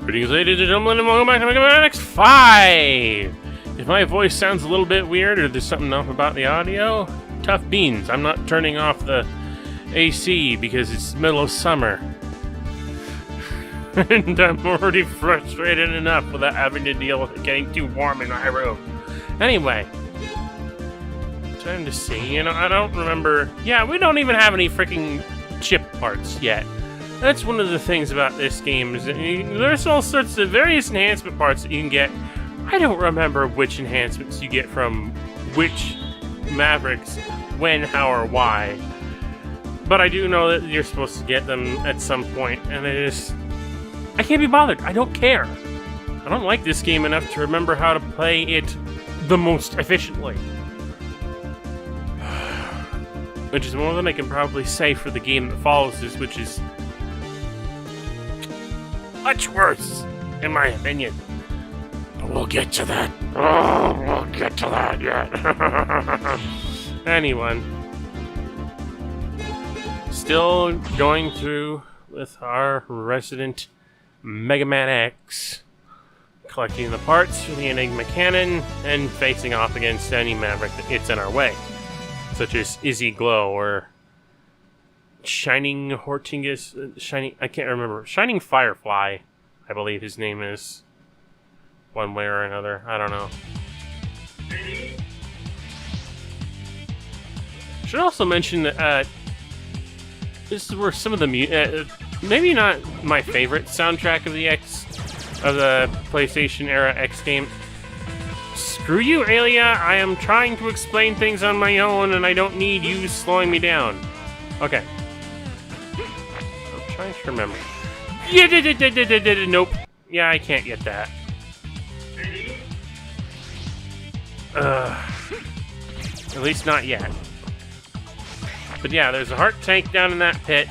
Greetings, ladies and gentlemen, and welcome back to Megaman X5! If my voice sounds a little bit weird or there's something off about the audio, tough beans. I'm not turning off the AC because it's the middle of summer. And I'm already frustrated enough without having to deal with it getting too warm in my room. Anyway, time to see. I don't remember. Yeah, we don't even have any freaking chip parts yet. That's one of the things about this game, is that there's all sorts of various enhancement parts that you can get. I don't remember which enhancements you get from which Mavericks, when, how, or why. But I do know that you're supposed to get them at some point, and I can't be bothered. I don't care. I don't like this game enough to remember how to play it the most efficiently. Which is more than I can probably say for the game that follows this, which is much worse, in my opinion. But we'll get to that. Oh, we'll get to that yet. Anyway. Still going through with our resident Megaman X. Collecting the parts for the Enigma cannon, and facing off against any Maverick that gets in our way. Such as Izzy Glow, or Shining Hortingus, I can't remember. Shining Firefly, I believe his name is. One way or another, I don't know. Should also mention that this is where some of the maybe not my favorite soundtrack of the PlayStation era X game. Screw you, Alia! I am trying to explain things on my own, and I don't need you slowing me down. Okay. I'm trying to remember. Yeah, nope. Yeah, I can't get that. At least not yet. But yeah, there's a heart tank down in that pit.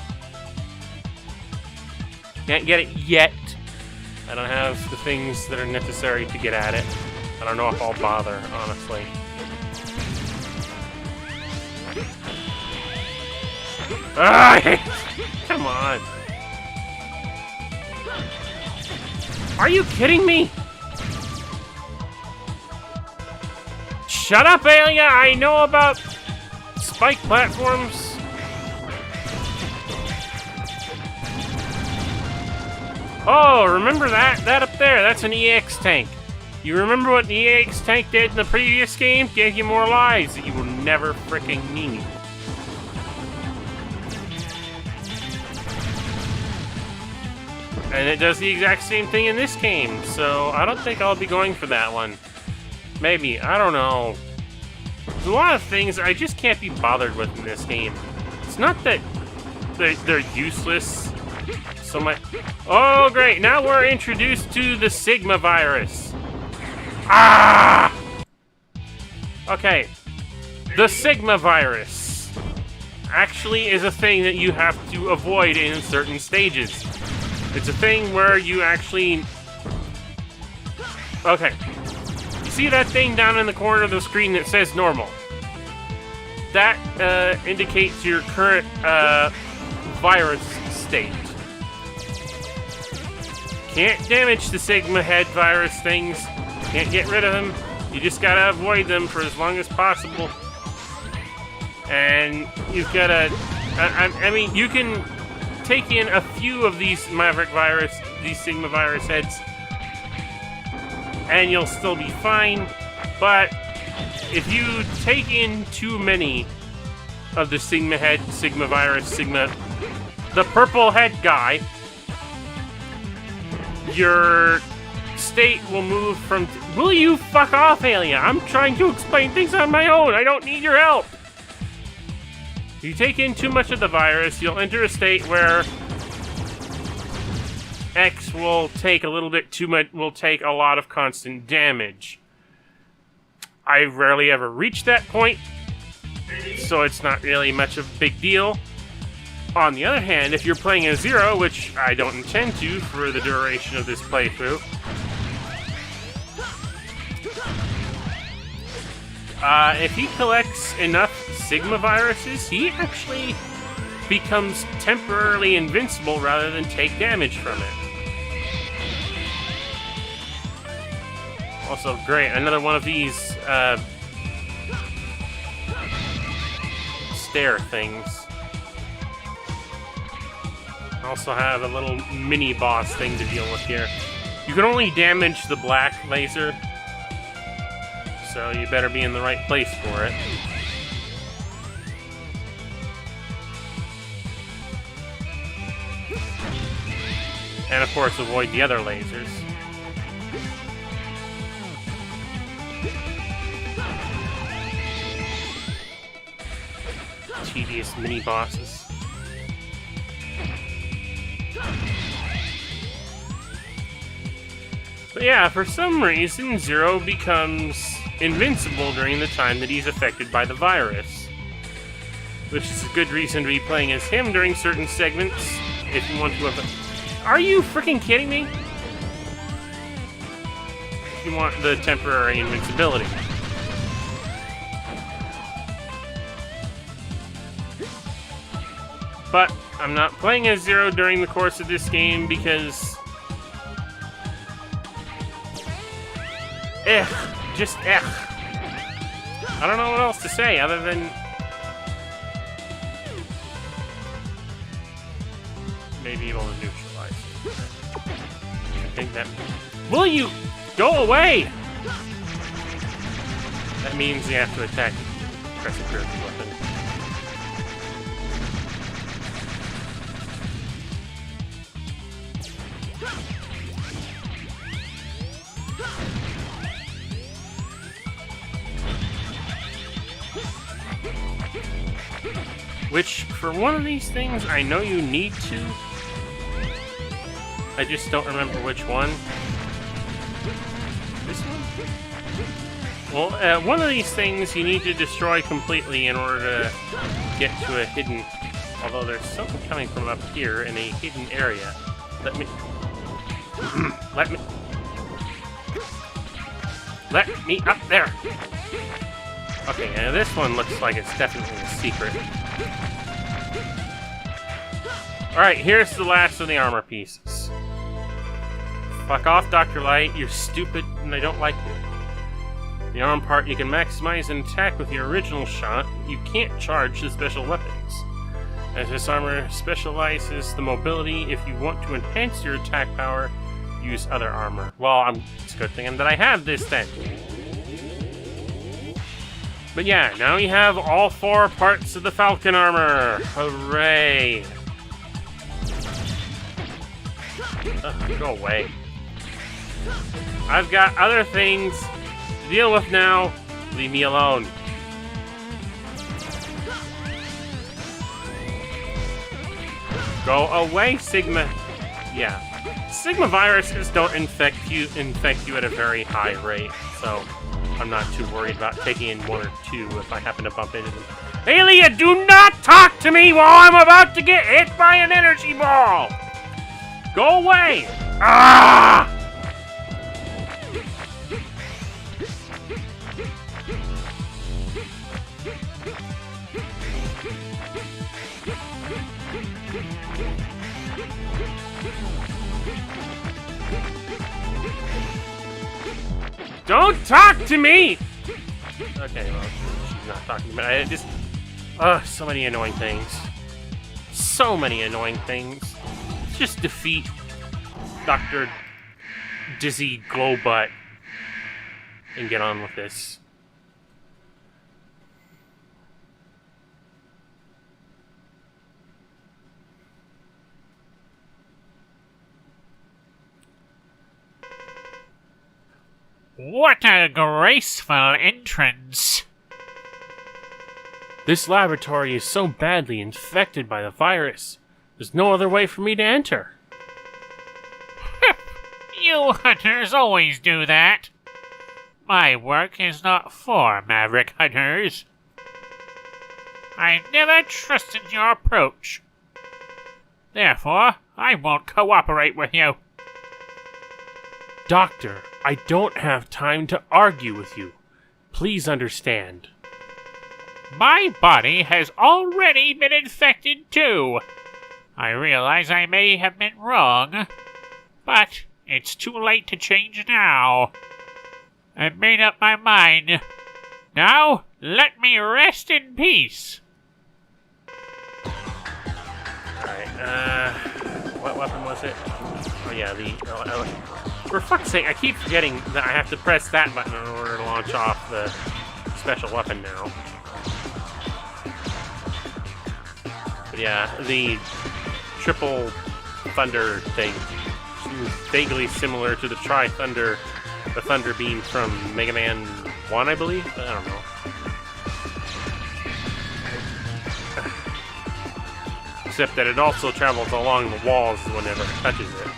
Can't get it yet. I don't have the things that are necessary to get at it. I don't know if I'll bother, honestly. Come on. Are you kidding me? Shut up, Alia! I know about spike platforms. Oh, remember that? That up there, that's an EX tank. You remember what the EX tank did in the previous game? Gave you more lives that you will never freaking need. And it does the exact same thing in this game, so I don't think I'll be going for that one. Maybe, I don't know. There's a lot of things I just can't be bothered with in this game. It's not that they're useless so much. Oh, great, now we're introduced to the Sigma virus. Ah! Okay, the Sigma virus actually is a thing that you have to avoid in certain stages. It's a thing where you actually... Okay. You see that thing down in the corner of the screen that says normal? That indicates your current virus state. Can't damage the Sigma head virus things. Can't get rid of them. You just gotta avoid them for as long as possible. And you've gotta... I mean, you can take in a few of these these Sigma virus heads, and you'll still be fine. But if you take in too many of the Sigma virus, the purple head guy, your state will move from... Will you fuck off, Alia? I'm trying to explain things on my own. I don't need your help. If you take in too much of the virus, you'll enter a state where X will take a little bit too much, will take a lot of constant damage. I rarely ever reach that point, so it's not really much of a big deal. On the other hand, if you're playing a Zero, which I don't intend to for the duration of this playthrough, if he collects enough Sigma viruses, he actually becomes temporarily invincible rather than take damage from it. Also, great, another one of these, stair things. Also have a little mini-boss thing to deal with here. You can only damage the black laser, so you better be in the right place for it. And of course, avoid the other lasers. Tedious mini-bosses. But yeah, for some reason, Zero becomes invincible during the time that he's affected by the virus. Which is a good reason to be playing as him during certain segments, if you want to have... Are you freaking kidding me? If you want the temporary invincibility. But I'm not playing as Zero during the course of this game because... Just I don't know what else to say other than... Maybe able to neutralize. I think that... Will you go away? That means you have to attack. Press a curved weapon. Which, for one of these things, I know you need to. I just don't remember which one. This one? Well, one of these things you need to destroy completely in order to get to a hidden... Although there's something coming from up here in a hidden area. Let me... Let me up there! Okay, now this one looks like it's definitely a secret. Alright, here's the last of the armor pieces. Fuck off, Dr. Light. You're stupid, and I don't like you. The arm part you can maximize and attack with your original shot. You can't charge the special weapons. As this armor specializes the mobility, if you want to enhance your attack power, use other armor. Well, it's a good thing that I have this then. But yeah, now you have all 4 parts of the Falcon armor. Hooray! Go away. I've got other things to deal with now. Leave me alone. Go away, Sigma. Yeah. Sigma viruses don't infect you at a very high rate, so I'm not too worried about taking in 1 or 2 if I happen to bump into them. Alia, do not talk to me while I'm about to get hit by an energy ball! Go away! Ah! Don't talk to me! Okay, well, she's not talking to me. I just... so many annoying things. So many annoying things. Just defeat Dr. Dizzy Glowbutt and get on with this. What a graceful entrance! This laboratory is so badly infected by the virus. There's no other way for me to enter. You hunters always do that. My work is not for maverick hunters. I never trusted your approach. Therefore, I won't cooperate with you. Doctor, I don't have time to argue with you. Please understand. My body has already been infected too. I realize I may have been wrong, but it's too late to change now. I've made up my mind. Now, let me rest in peace. Alright, what weapon was it? Oh yeah, for fuck's sake, I keep forgetting that I have to press that button in order to launch off the special weapon now. But yeah, the triple thunder thing seems vaguely similar to the tri-thunder, the thunder beam from Megaman 1, I believe? I don't know. Except that it also travels along the walls whenever it touches it.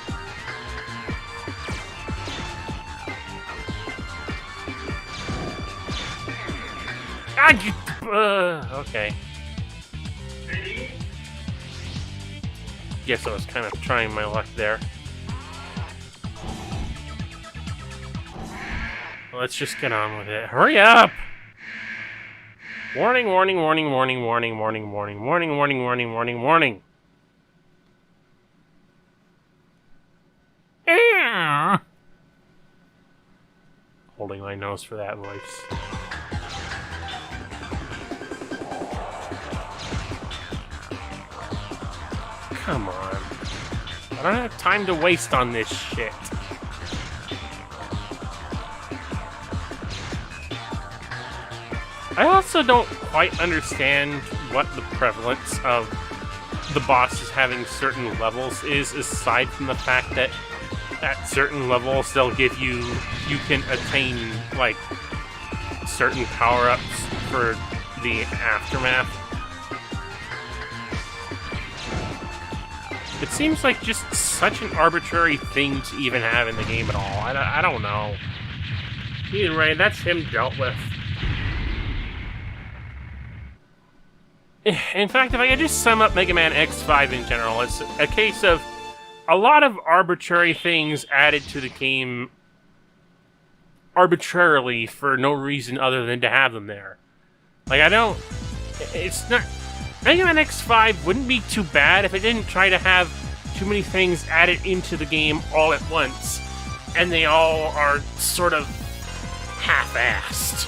Okay. Guess I was kind of trying my luck there. Let's just get on with it. Hurry up! Warning, warning, warning, warning, warning, warning, warning, warning, warning, warning, warning, warning. Holding my nose for that voice. Come on. I don't have time to waste on this shit. I also don't quite understand what the prevalence of the bosses having certain levels is, aside from the fact that at certain levels they'll give you can attain, like, certain power-ups for the aftermath. It seems like just such an arbitrary thing to even have in the game at all. I don't know. Either way, that's him dealt with. In fact, if I could just sum up Mega Man X5 in general, it's a case of a lot of arbitrary things added to the game arbitrarily for no reason other than to have them there. Like, it's not... Mega Man X5 wouldn't be too bad if it didn't try to have too many things added into the game all at once, and they all are sort of half-assed.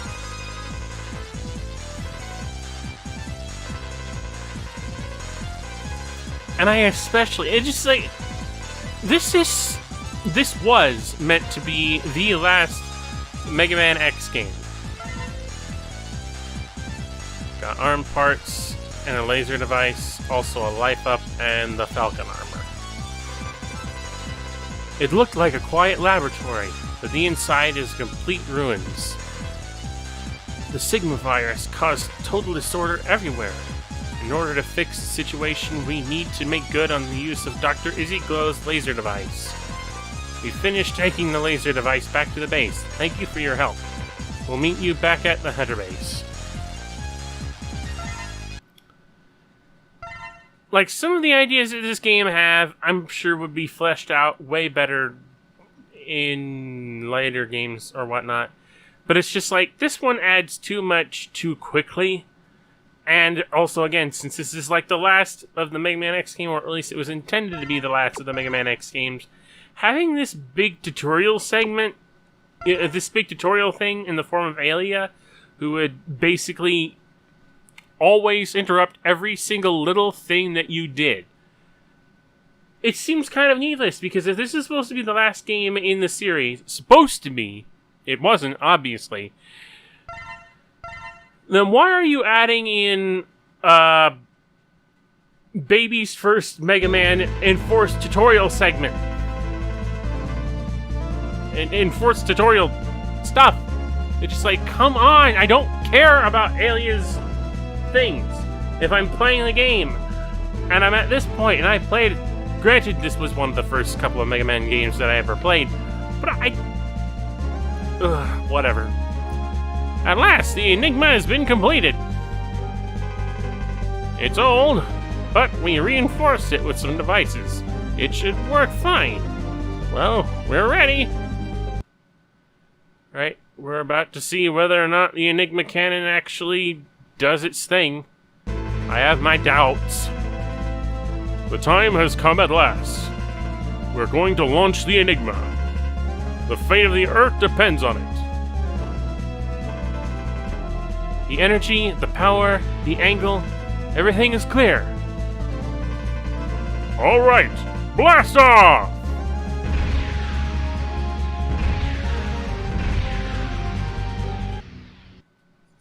And I especially, it's just like, this was meant to be the last Mega Man X game. Got arm parts and a laser device, also a life up, and the Falcon armor. It looked like a quiet laboratory, but the inside is complete ruins. The Sigma virus caused total disorder everywhere. In order to fix the situation, we need to make good on the use of Dr. Izzy Glow's laser device. We finished taking the laser device back to the base. Thank you for your help. We'll meet you back at the Hunter base. Like, some of the ideas that this game have, I'm sure would be fleshed out way better in later games or whatnot. But it's just like, this one adds too much too quickly. And also, again, since this is like the last of the Mega Man X game, or at least it was intended to be the last of the Mega Man X games, having this big tutorial segment, this big tutorial thing in the form of Alia, who would basically always interrupt every single little thing that you did. It seems kind of needless, because if this is supposed to be the last game in the series, supposed to be, it wasn't, obviously, then why are you adding in Baby's first Mega Man enforced tutorial segment? Enforced tutorial stuff. It's just like, come on, I don't care about Alia's things. If I'm playing the game, and I'm at this point, and I played, granted this was one of the first couple of Mega Man games that I ever played, but whatever. At last, the Enigma has been completed. It's old, but we reinforced it with some devices. It should work fine. Well, we're ready. Right, we're about to see whether or not the Enigma cannon actually does its thing. I have my doubts. The time has come at last. We're going to launch the Enigma. The fate of the Earth depends on it. The energy, the power, the angle, everything is clear. All right, blast off!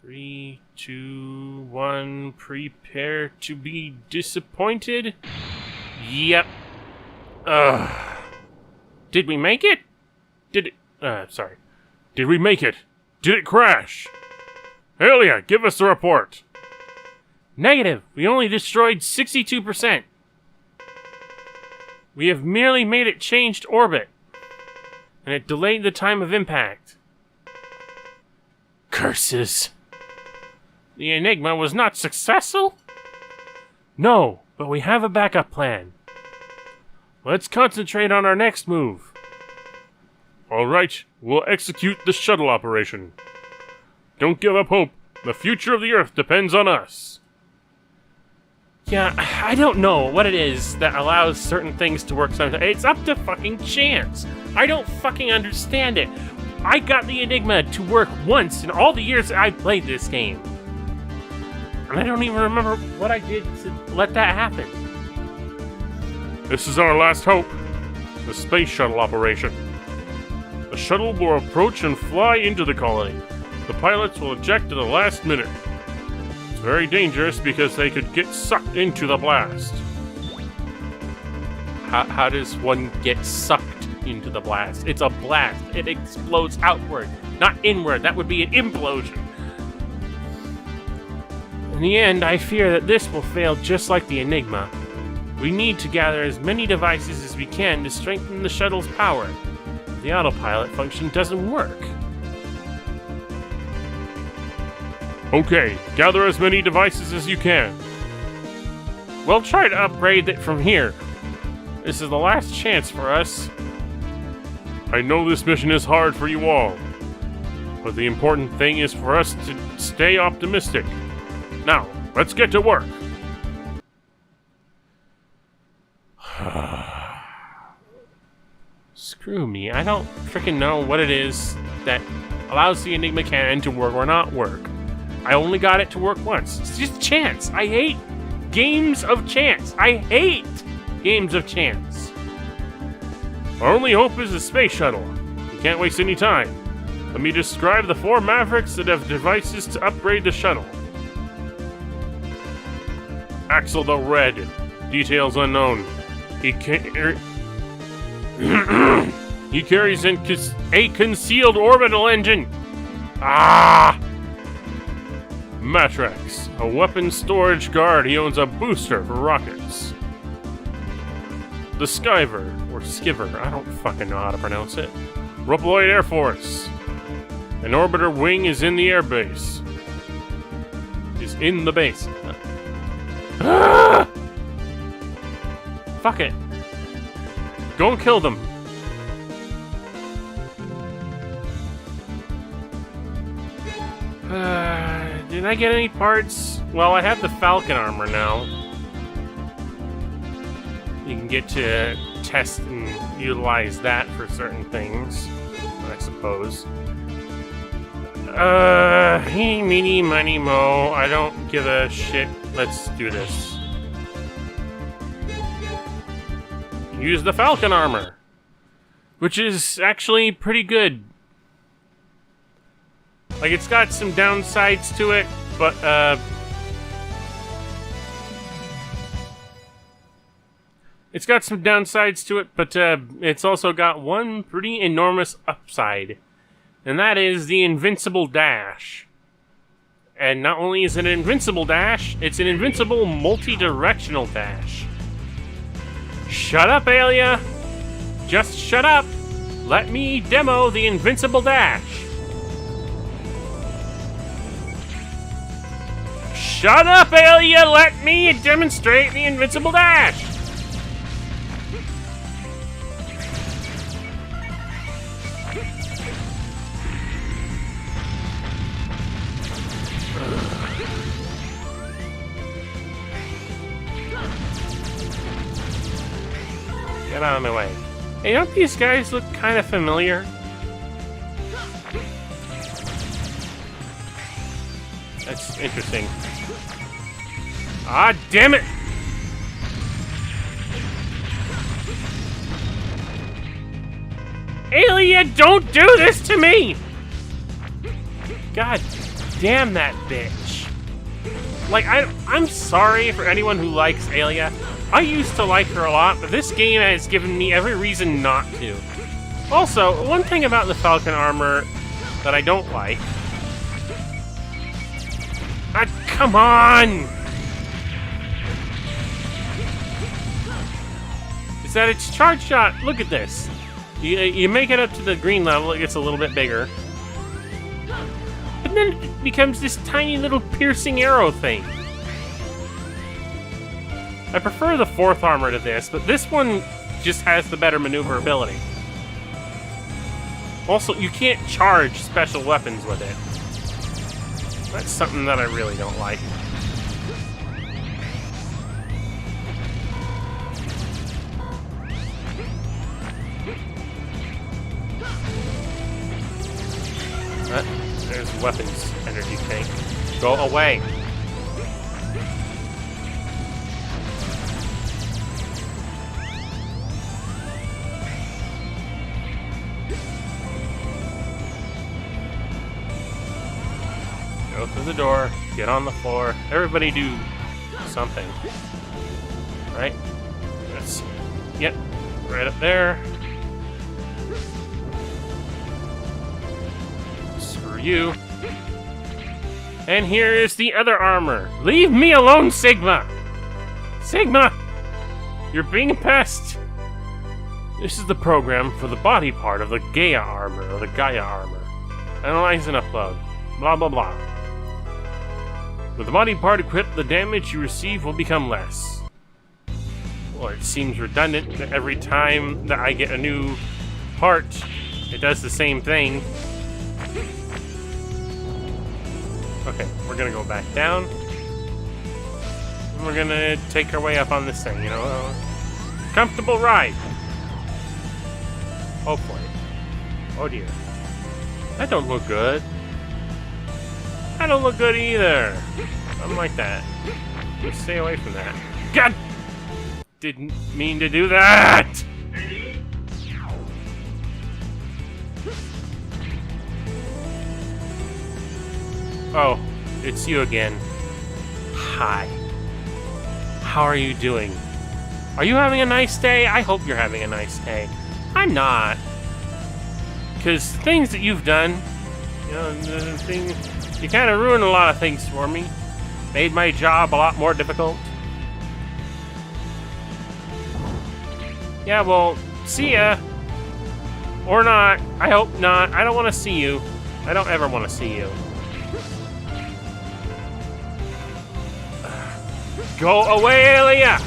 Three, two, one, prepare to be disappointed. Yep. Did we make it? Did we make it? Did it crash? Aelia, give us the report. Negative. We only destroyed 62%. We have merely made it changed orbit, and it delayed the time of impact. Curses. The Enigma was not successful? No, but we have a backup plan. Let's concentrate on our next move. All right, we'll execute the shuttle operation. Don't give up hope. The future of the Earth depends on us. Yeah, I don't know what it is that allows certain things to work sometimes. It's up to fucking chance. I don't fucking understand it. I got the Enigma to work once in all the years that I played this game. And I don't even remember what I did to let that happen. This is our last hope. The space shuttle operation. The shuttle will approach and fly into the colony. The pilots will eject at the last minute. It's very dangerous because they could get sucked into the blast. How does one get sucked into the blast? It's a blast. It explodes outward, not inward. That would be an implosion. In the end, I fear that this will fail just like the Enigma. We need to gather as many devices as we can to strengthen the shuttle's power. The autopilot function doesn't work. Okay, gather as many devices as you can. We'll try to upgrade it from here. This is the last chance for us. I know this mission is hard for you all, but the important thing is for us to stay optimistic. Now, let's get to work. Screw me, I don't freaking know what it is that allows the Enigma cannon to work or not work. I only got it to work once. It's just chance. I hate games of chance. I hate games of chance. Our only hope is the space shuttle. We can't waste any time. Let me describe the 4 Mavericks that have devices to upgrade the shuttle. Axel the Red. Details unknown. He carries a concealed orbital engine. Matrax, a weapons storage guard. He owns a booster for rockets. The Skiver, or Skiver, I don't fucking know how to pronounce it. Reploid Air Force. An orbiter wing is in the airbase. Is in the base. Fuck it. Go and kill them. Did I get any parts? Well, I have the Falcon armor now. You can get to test and utilize that for certain things, I suppose. Eeny, meeny, miny, mo. I don't give a shit. Let's do this. Use the Falcon armor, which is actually pretty good. Like, it's got some downsides to it, but, it's also got one pretty enormous upside, and that is the invincible dash. And not only is it an invincible dash, it's an invincible multi-directional dash. Shut up, Aelia! Just shut up! Let me demo the invincible dash! Shut up, Aelia! Let me demonstrate the invincible dash! Get out of my way. Hey, don't these guys look kind of familiar? That's interesting. Ah, damn it! Alien, don't do this to me! God damn that bitch. Like, I'm sorry for anyone who likes Aelia. I used to like her a lot, but this game has given me every reason not to. Also, one thing about the Falcon armor that I don't like... Ah, come on! Is that its charge shot. Look at this. You make it up to the green level, it gets a little bit bigger. But then it becomes this tiny little piercing arrow thing. I prefer the 4th armor to this, but this one just has the better maneuverability. Also, you can't charge special weapons with it. That's something that I really don't like. There's weapons energy tank. Go away. Go through the door, get on the floor. Everybody do something. Right? That's, yep, right up there. You. And here is the other armor. Leave me alone, Sigma! Sigma! You're being a pest! This is the program for the body part of the Gaia armor, or the Gaia armor. Analyze and upload. Blah blah blah. With the body part equipped, the damage you receive will become less. Well, it seems redundant that every time that I get a new part, it does the same thing. Okay, we're gonna go back down. And we're gonna take our way up on this thing, you know. Comfortable ride. Hopefully. Oh dear. That don't look good. That don't look good either. Something like that. Just stay away from that. God! Didn't mean to do that! Oh, it's you again. Hi. How are you doing? Are you having a nice day? I hope you're having a nice day. I'm not. Because things that you've done, you know, you kind of ruined a lot of things for me. Made my job a lot more difficult. Yeah, well, see ya. Or not. I hope not. I don't want to see you. I don't ever want to see you. Go away, Aelia!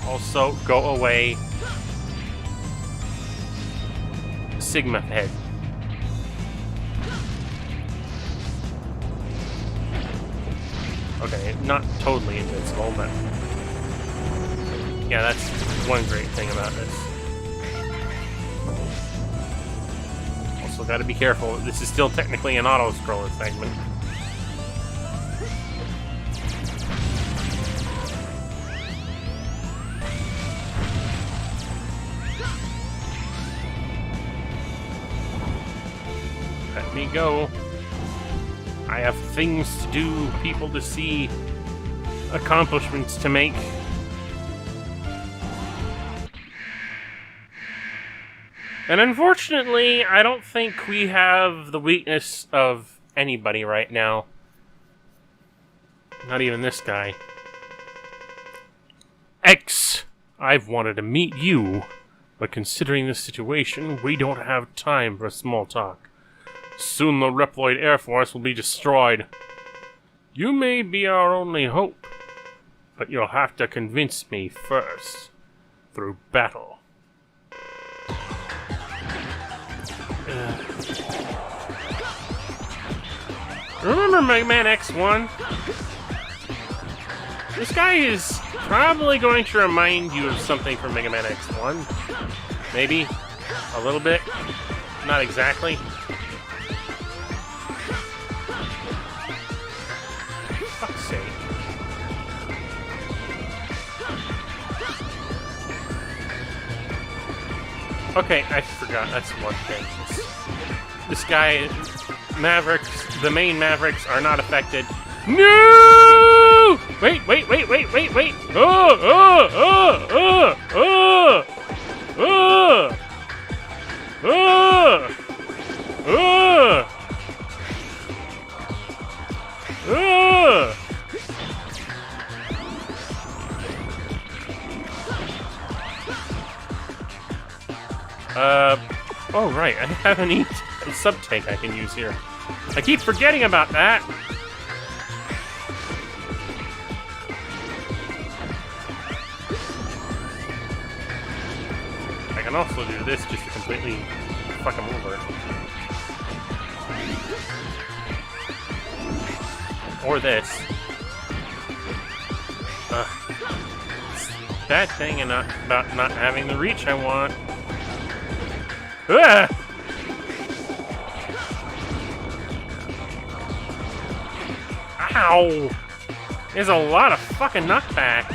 Also, go away, Sigma head. Okay, not totally invincible, but yeah, that's one great thing about this. Also, gotta be careful. This is still technically an auto-scroller segment. Let me go. I have things to do, people to see, accomplishments to make. And unfortunately, I don't think we have the weakness of anybody right now. Not even this guy. X! I've wanted to meet you, but considering the situation, we don't have time for small talk. Soon the Reploid Air Force will be destroyed. You may be our only hope, but you'll have to convince me first, through battle. Remember Megaman X1? This guy is probably going to remind you of something from Megaman X1. Maybe. A little bit. Not exactly. Okay, I forgot. That's one thing. This guy, Mavericks, the main Mavericks are not affected. No! Wait. Oh right, I have a sub-tank I can use here. I keep forgetting about that. I can also do this just to completely fuck him over. Or this. That thing and about not having the reach I want. Ah! Ow! There's a lot of fucking knockback.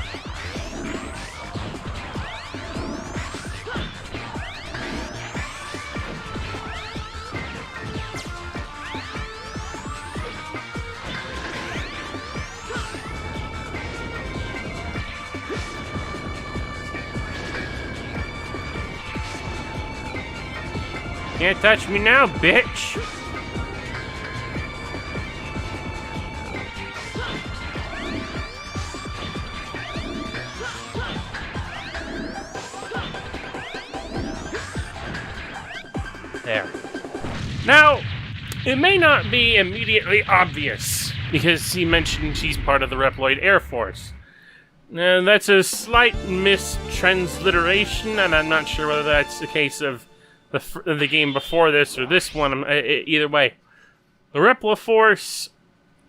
Can't touch me now, bitch! There. Now, it may not be immediately obvious, because he mentioned he's part of the Reploid Air Force. Now, that's a slight mistransliteration, and I'm not sure whether that's the case of the game before this or this one. Either way, the Repla Force,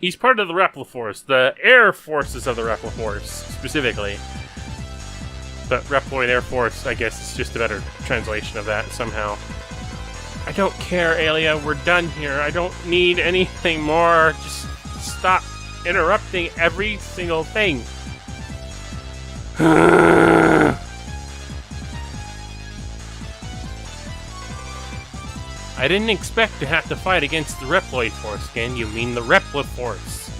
he's part of the Repla Force, the Air Forces of the Repla Force, specifically. But Reploid Air Force, I guess, is just a better translation of that somehow. I don't care, Alia, we're done here. I don't need anything more. Just stop interrupting every single thing. I didn't expect to have to fight against the Reploid Force again. You mean the Repla Force.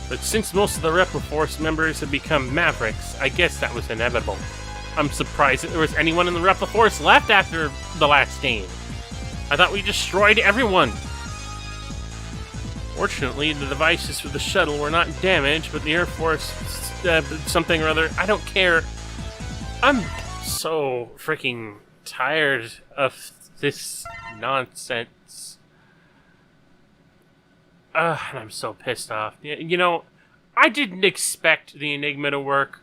But since most of the Repla Force members have become Mavericks, I guess that was inevitable. I'm surprised that there was anyone in the Repla Force left after the last game. I thought we destroyed everyone. Fortunately, the devices for the shuttle were not damaged, but the Air Force, something or other, I don't care. I'm so freaking tired of this nonsense. And I'm so pissed off. You know, I didn't expect the Enigma to work,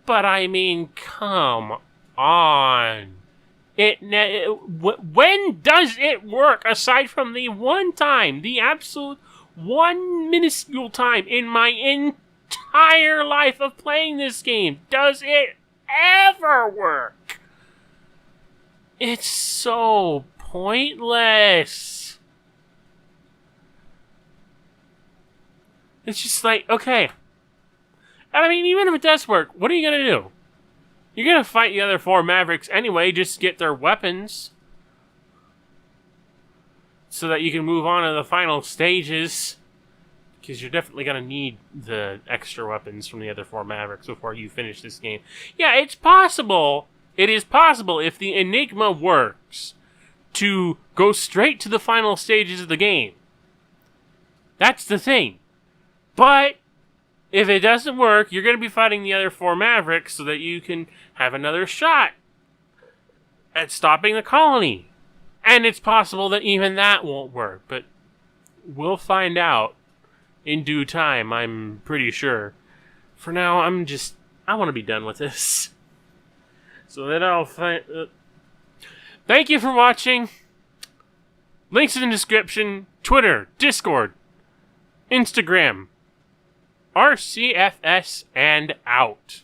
but I mean, come on. When does it work, aside from the one time, the absolute one minuscule time in my entire life of playing this game, does it ever work? It's so pointless. It's just like, okay. I mean, even if it does work, what are you gonna do? You're gonna fight the other 4 Mavericks anyway, just to get their weapons. So that you can move on to the final stages. Because you're definitely gonna need the extra weapons from the other 4 Mavericks before you finish this game. Yeah, it's possible. It is possible, if the Enigma works, to go straight to the final stages of the game. That's the thing. But if it doesn't work, you're going to be fighting the other 4 Mavericks so that you can have another shot at stopping the colony. And it's possible that even that won't work, but we'll find out in due time, I'm pretty sure. For now, I want to be done with this. So then I'll find... Thank you for watching. Links in the description. Twitter, Discord, Instagram, RCFS, and out.